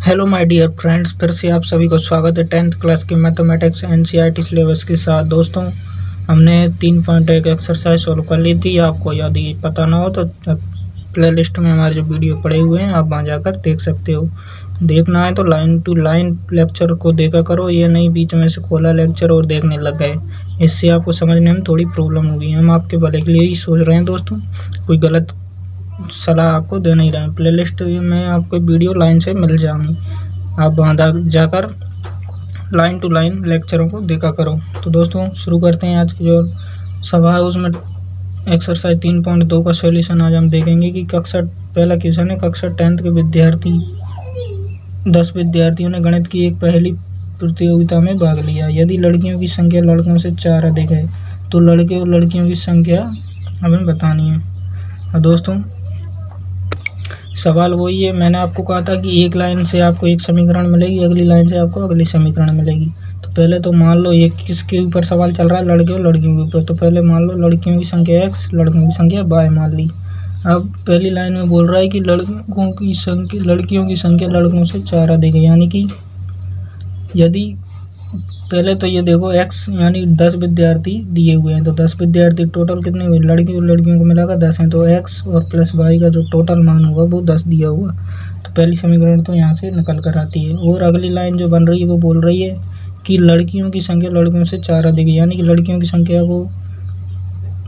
Hello my dear friends, फिर से आप सभी को स्वागत है 10th क्लास की मैथमेटिक्स एनसीईआरटी सिलेबस के साथ। दोस्तों, हमने 3.1 एक्सरसाइज सॉल्व कर ली थी। आपको यदि पता ना हो तो प्लेलिस्ट में हमारे जो वीडियो पड़े हुए हैं आप वहां जाकर देख सकते हो। देखना है तो लाइन टू लाइन लेक्चर को देखा करो, ये नहीं बीच में से खोला लेक्चर और देखने लग गए। इससे आपको समझने में थोड़ी प्रॉब्लम होगी। हम आपके भले के लिए ही सोच रहे हैं दोस्तों, कोई गलत सलाह आपको दे नहीं रहे हैं। प्लेलिस्ट में आपको वीडियो लाइन से मिल जाएंगी, आप वहाँ जाकर लाइन टू लाइन लेक्चरों को देखा करो। तो दोस्तों, शुरू करते हैं। आज की जो सभा है उसमें एक्सरसाइज 3.2 का सॉल्यूशन आज हम देखेंगे कि पहला क्वेश्चन है, कक्षा 10th के 10 विद्यार्थियों ने गणित की एक पहली प्रतियोगिता में भाग लिया। यदि लड़कियों की संख्या लड़कों से 4 अधिक है तो लड़के और लड़कियों की संख्या हमें बतानी है। और दोस्तों, सवाल वही है, मैंने आपको कहा था कि एक लाइन से आपको एक समीकरण मिलेगी, अगली लाइन से आपको अगली समीकरण मिलेगी। तो पहले तो मान लो ये किसके ऊपर सवाल चल रहा है, लड़के और लड़कियों के ऊपर। तो पहले मान लो लड़कियों की संख्या x, लड़कों की संख्या y मान ली। अब पहली लाइन में बोल रहा है कि लड़कियों की संख्या लड़कों से 4 अधिक है, यानी कि यदि पहले तो ये देखो x यानी 10 विद्यार्थी दिए हुए हैं, तो 10 विद्यार्थी टोटल कितने हुए, लड़की और लड़कियों को मिलाकर 10 हैं। तो x और प्लस y का जो टोटल मान होगा वो 10 दिया हुआ। तो पहली समीकरण तो यहाँ से निकल कर आती है। और अगली लाइन जो बन रही है वो बोल रही है कि लड़कियों की संख्या लड़कियों से 4 अधिक है, यानी कि लड़कियों की संख्या को,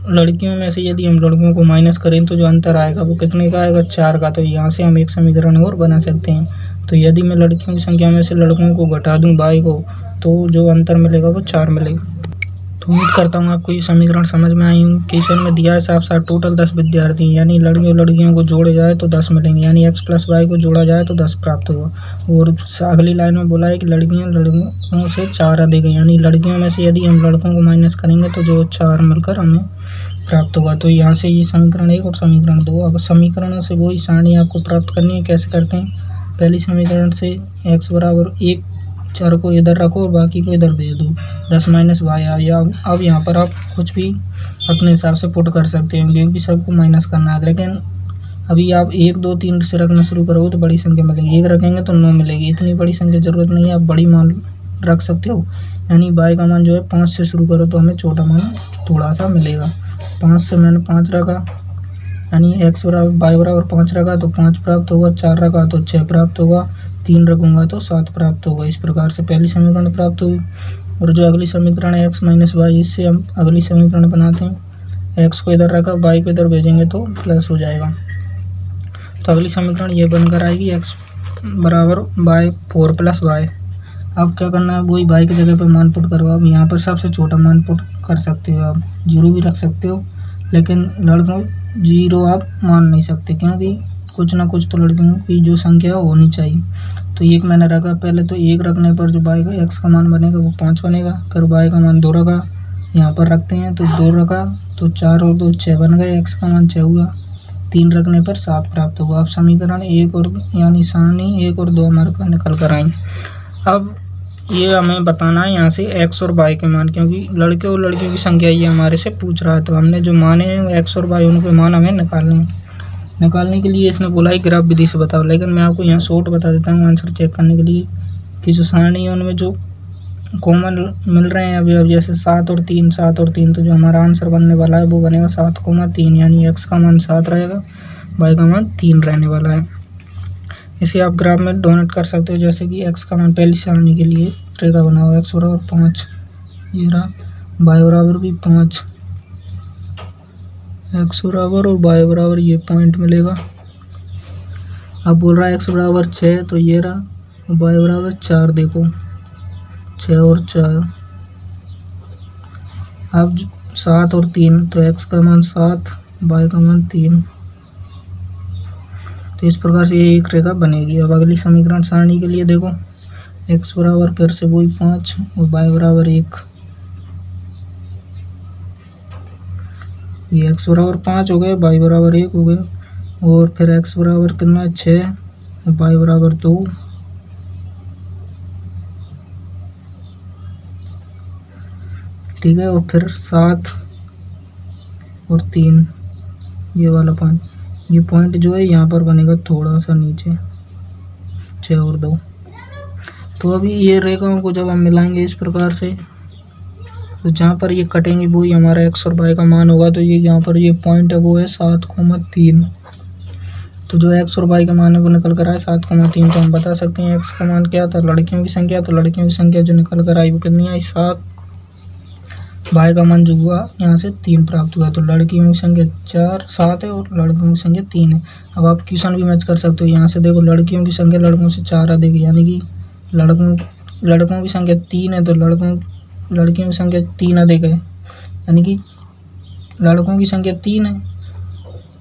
लड़कियों में से यदि हम लड़कियों को माइनस करें तो जो अंतर आएगा वो कितने का आएगा, 4 का। तो यहाँ से हम एक समीकरण और बना सकते हैं। तो यदि मैं लड़कियों की संख्या में से लड़कों को घटा दूं y को, तो जो अंतर मिलेगा वो 4 मिलेगा। तो उम्मीद करता हूँ आपको ये समीकरण समझ में आई हूँ। क्वेश्चन में दिया है साफ साफ टोटल 10 विद्यार्थी, यानी लड़कियों लड़कियों को जोड़े जाए तो 10 मिलेंगे, यानी x प्लस वाई को जोड़ा जाए तो 10 प्राप्त होगा। और अगली लाइन में बोला है कि लड़कियाँ लड़कों से 4 अधिक है, यानी लड़कियों में से यदि हम लड़कों को माइनस करेंगे तो जो 4 मिलकर हमें प्राप्त होगा। तो यहाँ से ये समीकरण 1 और समीकरण 2। अब समीकरणों से वही सारणी आपको प्राप्त करनी है। कैसे करते हैं, पहली समीकरण से x बराबर 1 चर को इधर रखो और बाकी को इधर भेज दो, 10 माइनस वाई आ गया। अब यहाँ पर आप कुछ भी अपने हिसाब से पुट कर सकते हैं, क्योंकि सबको माइनस करना है। लेकिन अभी आप 1 2 3 से रखना शुरू करोगे तो बड़ी संख्या मिलेगी, 1 रखेंगे तो 9 मिलेगी। इतनी बड़ी संख्या जरूरत नहीं है, आप बड़ी मान रख सकते हो। यानी y का मान जो है 5 से शुरू करो तो हमें छोटा मान थोड़ा सा मिलेगा। 5 से मैंने 5 रखा, यानी x बराबर y बराबर 5 रखा तो 5 प्राप्त होगा, 4 रखा तो 6 प्राप्त होगा, 3 रखूँगा तो 7 प्राप्त होगा। इस प्रकार से पहली समीकरण प्राप्त हुई। और जो अगली समीकरण है x माइनस वाई, इससे हम अगली समीकरण बनाते हैं। x को इधर रखा, y को इधर भेजेंगे तो प्लस हो जाएगा। तो अगली समीकरण ये बनकर आएगी x बराबर बाय 4 प्लस वाई। अब क्या करना है, वही y की जगह पर मान पुट करो। अब यहाँ पर सबसे छोटा मान पुट कर सकते हो, आप 0 भी रख सकते हो, लेकिन लड़कों 0 आप मान नहीं सकते, क्योंकि कुछ ना कुछ तो लड़कियों की जो संख्या होनी चाहिए। तो 1 मैंने रखा, पहले तो 1 रखने पर जो y का x का मान बनेगा वो 5 बनेगा। फिर y का मान 2 रखा, यहाँ पर रखते हैं तो 2 रखा तो 4 और 2 6 बन गए, x का मान 6 हुआ। 3 रखने पर 7 प्राप्त होगा। अब समीकरण 1 और यानी सारणी 1 और 2 हमारे पास निकल कर आई। अब ये हमें बताना है यहाँ से x और y के मान, क्योंकि लड़के और लड़कियों की संख्या ये हमारे से पूछ रहा है। तो हमने जो माने हैं x और y, उनके मान हमें निकालने के लिए इसने बोला है ग्राफ विधि से बताओ। लेकिन मैं आपको यहाँ शॉर्ट बता देता हूँ आंसर चेक करने के लिए कि जो सारणी है उनमें जो कॉमन मिल रहे हैं अभी, अब जैसे 7 और 3, तो जो हमारा आंसर बनने वाला है वो बनेगा 7,3, यानी x का मान 7 रहेगा, y का मान 3 रहने वाला है। इसे आप ग्राफ में डोनेट कर सकते हो, जैसे कि x का मान पहली सारणी के लिए रेखा बनाओ, x बराबर 5, ये रहा, y बराबर भी 5, x बराबर और y बराबर ये पॉइंट मिलेगा। अब बोल रहा है x बराबर 6, तो ये रहा, y बराबर 4, देखो 6 और 4। अब 7 और 3, तो x का मान 7, y का मान 3। तो इस प्रकार से ये एक रेखा बनेगी। अब अगली समीकरण सारणी के लिए देखो, x बराबर फिर से वही 5 और y बराबर 1। ये x बराबर 5 हो गए, y बराबर 1 हो गए, और फिर x बराबर कितना 6 और y बराबर 2। ठीक है, और फिर 7 और 3, ये वाला पॉइंट, ये पॉइंट जो है यहाँ पर बनेगा थोड़ा सा नीचे, 6 और 2। तो अभी ये रेखाओं को जब हम मिलाएंगे इस प्रकार से, तो जहाँ पर ये कटेंगे वो ही हमारा x और y का मान होगा। तो ये यहाँ पर ये पॉइंट है वो है 7,3। तो जो x और y का मान है वो निकल कर आए 7,3। तो हम बता सकते हैं x का मान क्या था, लड़कियों की संख्या, तो लड़कियों की संख्या जो निकल कर आई वो कितनी आई 7। y का मान जो हुआ यहाँ से 3 प्राप्त हुआ। तो लड़कियों की संख्या 7 है और लड़कों की संख्या 3 है। अब आप क्वेश्चन भी मैच कर सकते हो। यहाँ से देखो लड़कियों की संख्या लड़कों से 4 अधिक है, यानी कि लड़कों की संख्या 3 है तो लड़कियों की संख्या 3 अधिक है, यानी कि लड़कों की संख्या 3 है,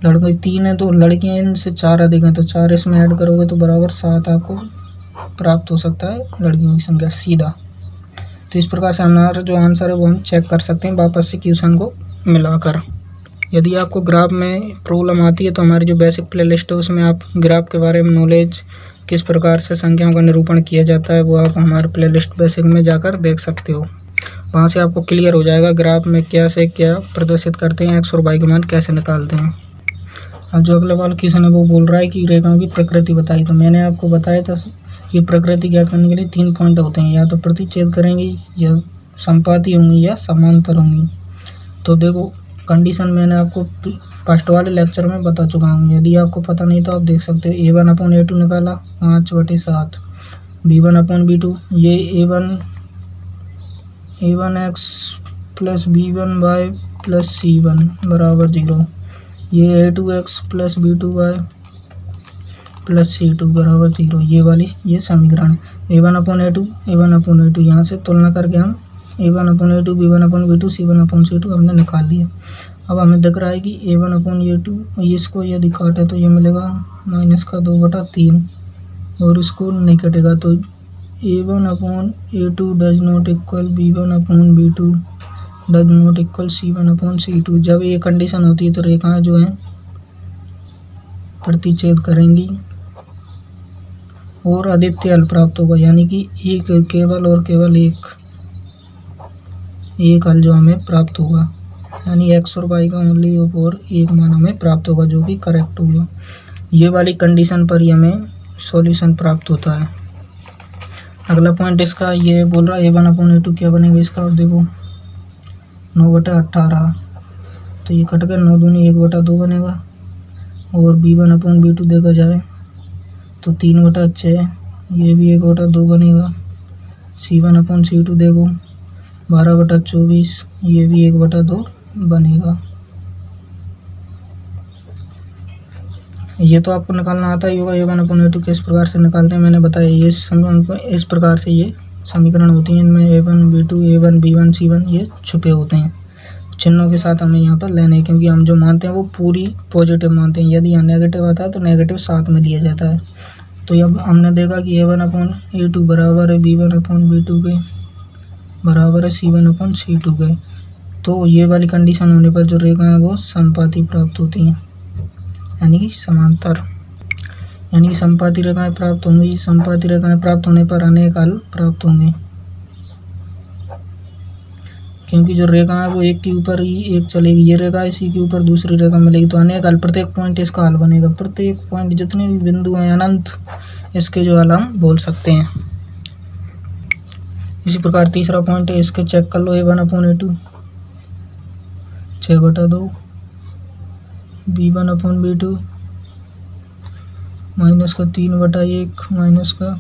लड़कों की 3 है तो लड़कियां इनसे 4 अधिक हैं, तो 4 इसमें ऐड करोगे तो बराबर 7 आपको प्राप्त हो सकता है लड़कियों की संख्या सीधा। तो इस प्रकार से हमारा जो आंसर है वो हम चेक कर सकते हैं वापस से क्वेश्चन को मिलाकर। यदि आपको ग्राफ में प्रॉब्लम आती है तो हमारी जो बेसिक प्लेलिस्ट है उसमें आप ग्राफ के बारे में नॉलेज, किस प्रकार से संख्याओं का निरूपण किया जाता है, वो आप हमारे प्लेलिस्ट बेसिक में जाकर देख सकते हो। वहाँ से आपको क्लियर हो जाएगा ग्राफ में क्या से क्या प्रदर्शित करते हैं, एक्स और वाई के मान कैसे निकालते हैं। अब जो अगले वाला क्वेश्चन है वो बोल रहा है कि रेखाओं की प्रकृति बताई। तो मैंने आपको बताया था ये प्रकृति ज्ञात करने के लिए 3 पॉइंट होते हैं, या तो प्रतिच्छेद करेंगी, या संपाती होंगी, या समांतर होंगी। तो देखो कंडीशन मैंने आपको फर्स्ट वाले लेक्चर में बता चुका हूँ, यदि आपको पता नहीं तो आप देख सकते हो। A1/A2 निकाला 5/7, B1/B2, ये A1x plus B1y plus C1 बराबर 0, ये A2x plus B2y plus C2 बराबर 0। ये समीकरण A1/A2 यहाँ से तुलना करके हम A1/A2 B1/B2 C1/C2 हमने निकाल लिया। अब हमें दिख रहा है कि A1/A2 इसको यदि काटे तो ये मिलेगा -2/3, और इसको नहीं कटेगा तो A1/A2 does not equal B1/B2 does not equal C1/C2। जब ये कंडीशन होती है तो रेखाएं जो हैं प्रतिच्छेद करेंगी और अद्वितीय हल प्राप्त होगा, यानी कि एक केवल और केवल एक हल जो हमें प्राप्त होगा, यानी x और y का ओनली और एक मान हमें प्राप्त होगा जो कि करेक्ट होगा। ये वाली कंडीशन पर ही हमें सॉल्यूशन प्राप्त होता है। अगला पॉइंट इसका ये बोल रहा है A1/A2 क्या बनेगा इसका, और देखो 9/18, तो ये कट कर 9 दूनी 1/2 बनेगा। और B1/B2 देखा जाए तो 3/6, ये भी 1/2 बनेगा। C1/C2 देखो 12/24, ये भी 1/2 बनेगा। ये तो आपको निकालना आता ही होगा। A1/A2 किस प्रकार से निकालते हैं मैंने बताया, ये इस प्रकार से ये समीकरण होती हैं। इनमें A1 B2 A1 B1 C1 ये छुपे होते हैं। चिन्हों के साथ हमें यहाँ पर लेने हैं, क्योंकि हम जो मानते हैं वो पूरी पॉजिटिव मानते हैं। यदि यहाँ नेगेटिव आता है तो नेगेटिव साथ में लिया जाता है। तो अब हमने देखा कि A1/A2 बराबर है B1/B2 के, बराबर है C1/C2 के। तो ये वाली कंडीशन होने पर जो रेखा है वो संपाती प्राप्त होती हैं, यानी कि समांतर, यानी कि संपाती रेखाएं प्राप्त होंगी। संपाती रेखाएं प्राप्त होने पर अनेक हल प्राप्त होंगे, क्योंकि जो रेखा है वो एक के ऊपर ही एक चलेगी। ये रेखा इसी के ऊपर दूसरी रेखा मिलेगी तो अनेक हल, प्रत्येक पॉइंट इसका हल बनेगा। प्रत्येक पॉइंट जितने भी बिंदु हैं अनंत, इसके जो हल हम बोल सकते हैं। इसी प्रकार तीसरा पॉइंट है, इसके चेक कर लो। A1/A2 6/2, B1/B2 -3/1 माइनस का,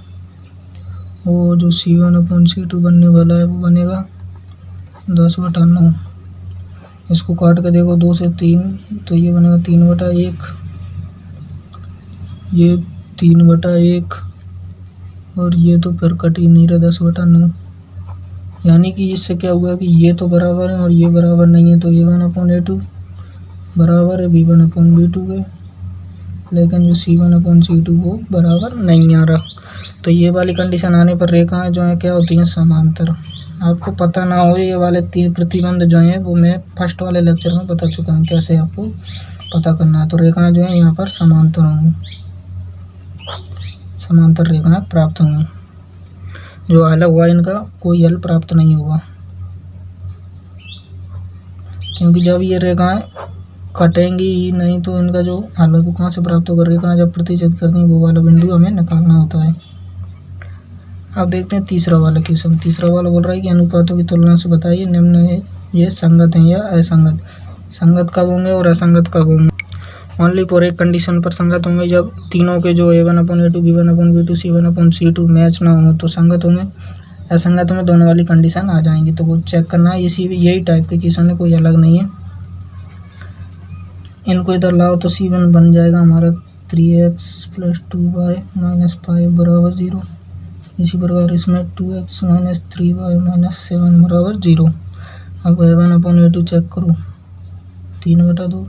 और जो C1/C2 बनने वाला है वो बनेगा 10/9। इसको काट के देखो 2 से 3, तो ये बनेगा 3/1, ये 3/1, और ये तो फिर कट ही नहीं रहा 10/9। यानी कि इससे क्या हुआ कि ये तो बराबर है और ये बराबर नहीं है। तो A1/A2 बराबर है B1/B2 के, लेकिन जो C1/C2 वो बराबर नहीं आ रहा। तो ये वाली कंडीशन आने पर रेखाएं जो हैं क्या होती हैं, समांतर। आपको पता ना हो ये वाले 3 प्रतिबंध जो हैं वो मैं फर्स्ट वाले लेक्चर में बता चुका हूँ कैसे आपको पता करना है। तो रेखाएं जो हैं यहाँ पर समांतर होंगी, समांतर रेखाएं प्राप्त होंगी। जो अलग हुआ इनका कोई हल प्राप्त नहीं होगा, क्योंकि जब ये रेखाएं कटेंगी ही नहीं तो इनका जो हल है वो कहाँ से प्राप्त होगा। रेखाएं जब प्रतिच्छेद करती हैं वो वाला बिंदु हमें निकालना होता है। अब देखते हैं तीसरा वाला क्वेश्चन। तीसरा वाला बोल रहा है कि अनुपातों की तुलना से बताइए निम्न में ये संगत हैं या असंगत। संगत कब होंगे और असंगत कब होंगे? ओनली फॉर एक कंडीशन पर संगत होंगे, जब तीनों के जो A1/A2 B1/B2 C1/C2 मैच ना हो तो संगत होंगे। असंगत में दोनों वाली कंडीशन आ जाएंगी, तो वो चेक करना है। इसी यही टाइप के क्वेश्चन है, कोई अलग नहीं है। इनको इधर लाओ तो C1 बन जाएगा हमारा 3x + 2y - 5 = 0। इसी प्रकार इसमें 2x - 3y - 7 = 0। अब A1/A2 चेक करो, 3/2।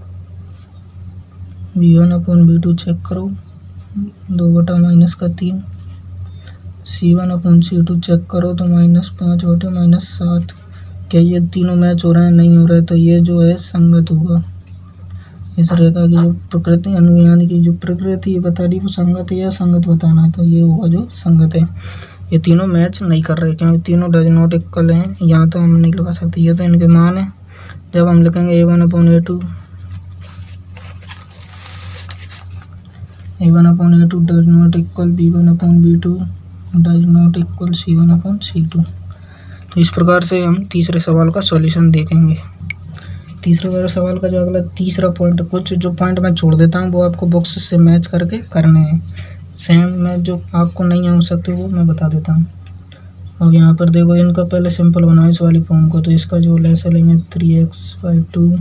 B1/B2 चेक करो, 2/-3। C1/C2 चेक करो तो -5/-7। क्या ये तीनों मैच हो रहे हैं? नहीं हो रहे, तो ये जो है संगत होगा। इस रेखा की जो प्रकृति यानी कि जो प्रकृति बता रही वो संगत है या असंगत बताना है, तो ये होगा जो संगत है। ये तीनों मैच नहीं कर रहे क्योंकि तीनों डज नॉट इक्वल हैं। यहाँ तो हम नहीं लगा सकते, ये तो इनके मान है। जब हम लिखेंगे A1/A2 does not equal B1/B2 does not equal C1/C2। तो इस प्रकार से हम तीसरे सवाल का सॉल्यूशन देखेंगे। तीसरे सवाल का जो अगला तीसरा पॉइंट, कुछ जो पॉइंट मैं छोड़ देता हूँ वो आपको बॉक्स से मैच करके करने हैं। सेम में जो आपको नहीं हो सकते वो मैं बता देता हूँ। अब यहाँ पर देखो, इनका पहले सिंपल बनाओ इस वाली फॉर्म को। तो इसका जो लेसे लेंगे 3x/2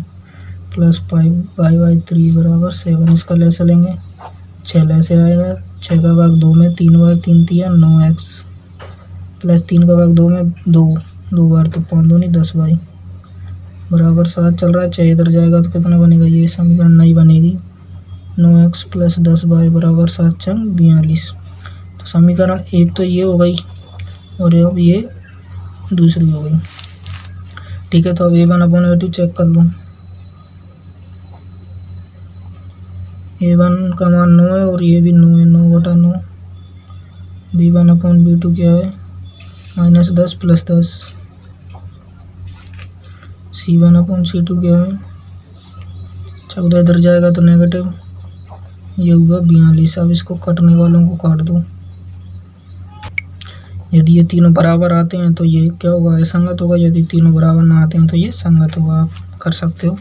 + 5y/3 = 7। इसका लेसे लेंगे 6 लेसे आएगा। 6 का भाग 2 में 3 बार, 3 तिया 9x + 3 का भाग 2 में 2 बार, तो 5 दूनी 10y = 7 चल रहा है। 6 इधर जाएगा तो कितना बनेगा? ये समीकरण नहीं बनेगी। 9x + 10y = 7 × 42। तो समीकरण एक तो ये हो गई और अब ये दूसरी हो गई। ठीक है, तो अब A1/A2 चेक कर लो। A1 का मान 9 है और ये भी 9 है, 9/9। B1/B2 क्या है? -10 + 10। C1/C2 क्या है? 14 इधर जाएगा तो नेगेटिव, ये हुआ 42। अब इसको कटने वालों को काट दो। यदि ये तीनों बराबर आते हैं तो ये क्या होगा? असंगत होगा। यदि तीनों बराबर ना आते हैं तो ये संगत होगा। आप कर सकते हो।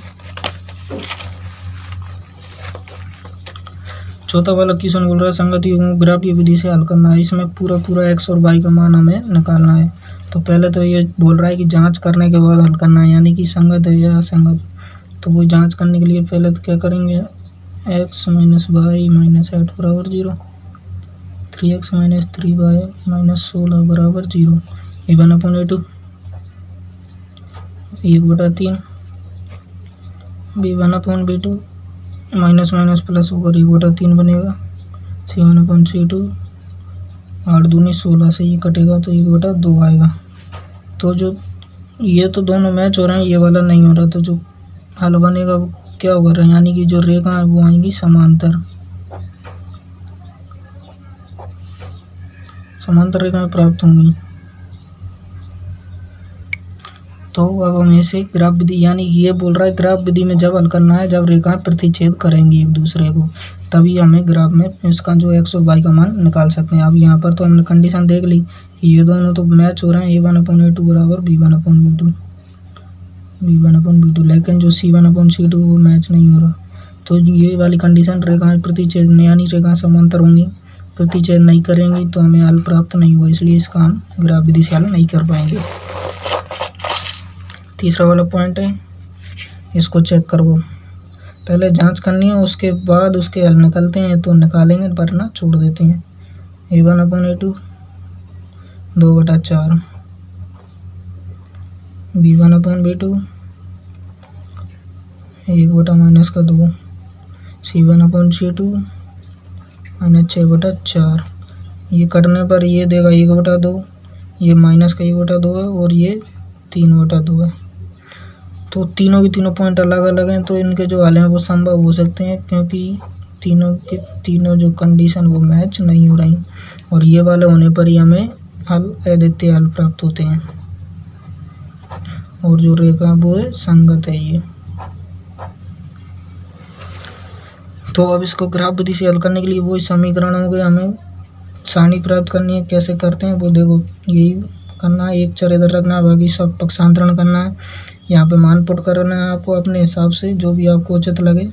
चौथा वाला क्वेश्चन बोल रहा है संगति होमोग्राफी विधि से हल करना है। इसमें पूरा x और y का मान हमें निकालना है। तो पहले तो ये बोल रहा है कि जांच करने के बाद हल करना है, यानी कि संगत है या असंगत। तो वो जांच करने के लिए पहले तो क्या करेंगे? x - y - 8 = 0। 3x - 3y - 16 = 0। A1/A2 1/3। B1/B2 minus plus होकर 1/3 बनेगा। C1/C2 8 दूनी 16 से ये कटेगा तो 1/2 आएगा। तो जो ये तो दोनों मैच हो रहे हैं, ये वाला नहीं हो रहा, तो जो हल बनेगा वो क्या होगा? यानी कि जो रेखा है वो आएंगी समांतर रेखाएं प्राप्त होंगी। तो अब हम इसे ग्राफ विधि, यानी ये बोल रहा है ग्राफ विधि में जब हल करना है, जब रेखाएं प्रतिच्छेद करेंगी एक दूसरे को, तभी हमें ग्राफ में इसका जो x और y का मान निकाल सकते हैं। अब यहाँ पर तो हमने कंडीशन देख ली कि ये दोनों तो मैच हो रहे हैं। A1/A2 = B1/B2, लेकिन जो C1/C2 वो मैच नहीं हो रहा। तो ये वाली कंडीशन, रेखाएं प्रतिच्छेद यानी रेखाएं समांतर होंगी, प्रतिच्छेद नहीं करेंगी तो हमें हल प्राप्त नहीं हुआ, इसलिए इसका हम ग्राफ विधि से हल नहीं कर पाएंगे। तीसरा वाला पॉइंट है, इसको चेक करो। पहले जांच करनी है, उसके बाद उसके हल निकलते हैं तो निकालेंगे, वरना छोड़ देते हैं। A1/A2 2/4। B1/B2 1/-2। C1/C2 -6/4। ये कटने पर ये देगा 1/2, ये -1/2 है और ये 3/2 है। तो तीनों के तीनों पॉइंट अलग अलग हैं, तो इनके जो हल हैं वो संभव हो सकते हैं, क्योंकि तीनों जो कंडीशन वो मैच नहीं हो रही, और ये वाले होने पर ही हमें हल अद्वितीय हल प्राप्त होते हैं। और जो रेखा वो है संगत है ये। तो अब इसको ग्राफ विधि से हल करने के लिए वही समीकरण हो गए, हमें सारणी प्राप्त करनी है, कैसे करते हैं वो देखो, यही करना है। एक चर इधर रखना है, बाकी सब पक्षांतरण करना है। यहाँ पे मान पुट करना है आपको अपने हिसाब से जो भी आपको उचित लगे,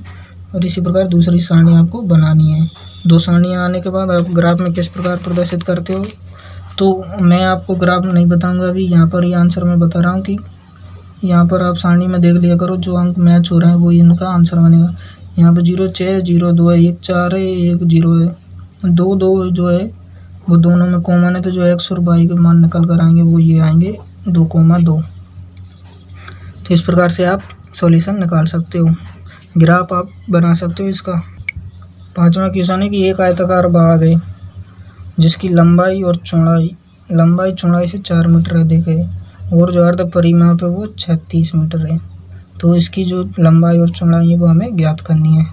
और इसी प्रकार दूसरी सारणी आपको बनानी है। 2 सारणियाँ आने के बाद आप ग्राफ में किस प्रकार प्रदर्शित करते हो, तो मैं आपको ग्राफ नहीं बताऊंगा अभी, यहाँ पर ये आंसर मैं बता रहा हूँ कि यहाँ पर आप सारणी में देख लिया करो, जो अंक मैच हो रहे हैं वो इनका आंसर बनेगा। यहाँ पे 0 6 0 2 है, 1 4 है, 1 0 है, 2 2 जो है वो दोनों में कॉमन है, तो जो x और y के मान निकल कर आएंगे वो ये आएंगे 2,2। तो इस प्रकार से आप सॉल्यूशन निकाल सकते हो, ग्राफ आप बना सकते हो इसका। 5वां क्वेश्चन है कि एक आयताकार भाग है जिसकी लंबाई चौड़ाई से 4 मीटर अधिक है, और जो अर्ध परिमाप है वो 36 मीटर है। तो इसकी जो लंबाई और चौड़ाई है वो हमें ज्ञात करनी है।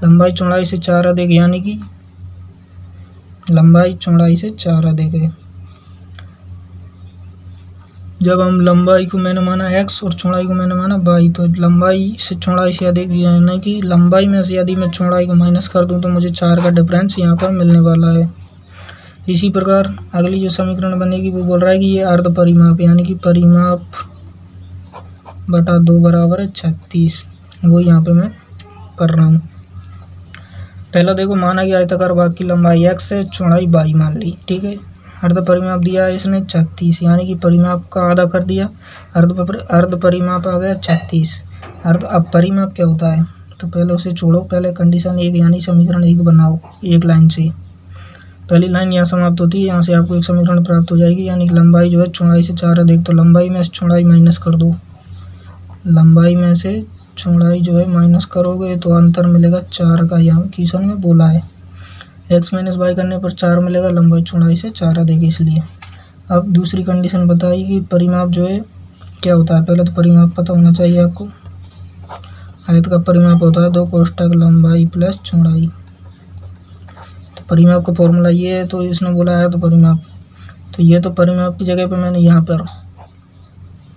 लंबाई चौड़ाई से 4 अधिक, यानी कि लंबाई चौड़ाई से 4 अधिक है। जब हम लंबाई को मैंने माना x और चौड़ाई को मैंने माना y, तो लंबाई से चौड़ाई से अधिक, यानी कि लंबाई में से यदि मैं चौड़ाई को माइनस कर दूं तो मुझे 4 का डिफरेंस यहाँ पर मिलने वाला है। इसी प्रकार अगली जो समीकरण बनेगी वो बोल रहा है कि ये अर्ध परिमाप, यानी कि परिमाप बटा 2 बराबर है 36। वो यहाँ पे मैं कर रहा हूँ। पहला देखो, माना कि आयताकार भाग की लंबाई x है, चौड़ाई y मान ली, ठीक है। अर्ध परिमाप दिया है इसने 36, यानी कि परिमाप का आधा कर दिया, अर्ध परिमाप आ गया 36। अब परिमाप क्या होता है, तो पहले उसे छोड़ो, पहले कंडीशन 1 यानी समीकरण 1 बनाओ एक लाइन से। पहली लाइन यहाँ समाप्त होती है, यहाँ से आपको एक समीकरण प्राप्त हो जाएगी, यानी कि लंबाई जो है चौड़ाई से 4 अधिक, तो लंबाई में से चौड़ाई माइनस कर दो, लंबाई में से चौड़ाई जो है माइनस करोगे तो अंतर मिलेगा 4 का, यहाँ क्वेश्चन में बोला है। x माइनस वाई करने पर 4 मिलेगा, लंबाई चौड़ाई से 4 अधिक इसलिए। अब दूसरी कंडीशन बताई कि परिमाप जो है क्या होता है। पहले तो परिमाप पता होना चाहिए आपको। आयत का परिमाप होता है 2 कोष्ठक लंबाई प्लस चौड़ाई। तो परिमाप का फॉर्मूला ये है, तो इसने बोला है तो परिमाप, तो ये तो परिमाप की जगह पे मैंने यहाँ पर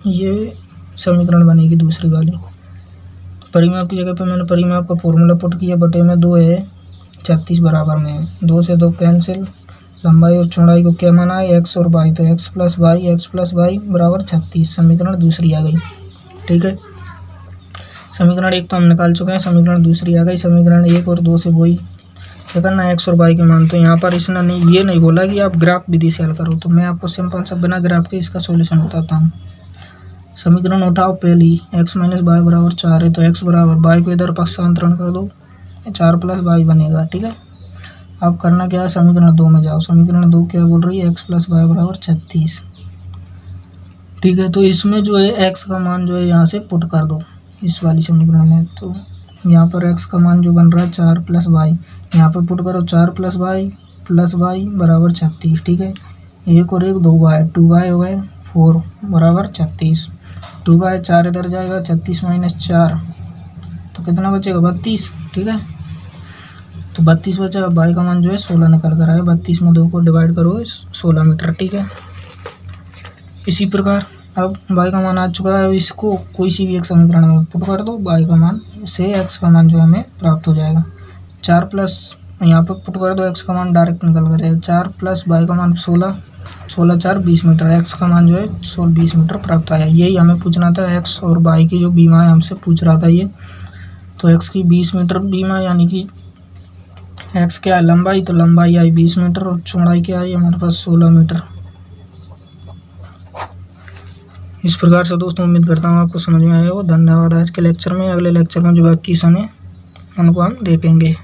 ये समीकरण बनेगी दूसरी वाली। परिमाप की जगह पे मैंने परिमाप का फॉर्मूला पुट किया, बटे में 2 है, 36 बराबर में है, 2 से 2 कैंसिल। लंबाई और चौड़ाई को क्या माना है, x और y, तो x प्लस वाई बराबर 36। समीकरण दूसरी आ गई, ठीक है। समीकरण 1 तो हम निकाल चुके हैं, समीकरण दूसरी आ गई। समीकरण 1 और 2 से वही क्या करना है, x और y के मान। तो यहाँ पर इसने ये नहीं बोला कि आप ग्राफ विधि से हल करो, तो मैं आपको सिंपल सा बिना ग्राफ के इसका सोल्यूशन बताता हूँ। समीकरण उठाओ, पहली x माइनस वाई बराबर 4 है, तो x बराबर y को इधर पक्षांतरण कर दो, 4 प्लस वाई बनेगा, ठीक है। अब करना क्या है, समीकरण 2 में जाओ। समीकरण 2 क्या बोल रही है, x प्लस वाई बराबर 36, ठीक है। तो इसमें जो है x का मान जो है यहाँ से पुट कर दो इस वाली समीकरण में। तो यहाँ पर x का मान जो बन रहा है 4 प्लस वाई, यहाँ पर पुट करो 4 प्लस वाई बराबर 36, ठीक है। 1 और 1 2 वाई, 2 वाई हो गए 4 बराबर 36। 2 बाई 4 इधर जाएगा, 36 माइनस 4 तो कितना बचेगा, 32, ठीक है। तो 32 बचा। बाई का मान जो है 16 निकल कर आए, 32 में 2 को डिवाइड करो 16 मीटर, ठीक है। इसी प्रकार अब बाई का मान आ चुका है, इसको कोई सी भी एक समीकरण में पुट कर दो, बाई का मान से एक्स का मान जो है हमें प्राप्त हो जाएगा। 4 प्लस यहाँ पर पुट कर दो, एक्स का मान डायरेक्ट निकल कर आएगा, 4 प्लस बाई का मान 16, 4 20 मीटर, एक्स का मान जो है 20 मीटर प्राप्त आया। यही हमें पूछना था, एक्स और बाई की जो बीमा है हमसे पूछ रहा था ये। तो एक्स की 20 मीटर बीमा, यानी कि एक्स क्या है लंबाई, तो लंबाई आई 20 मीटर और चौड़ाई क्या आई हमारे पास 16 मीटर। इस प्रकार से दोस्तों उम्मीद करता हूँ आपको समझ में आया हो। धन्यवाद। आज के लेक्चर में, अगले लेक्चर में जो क्वेश्चन है उनको हम देखेंगे।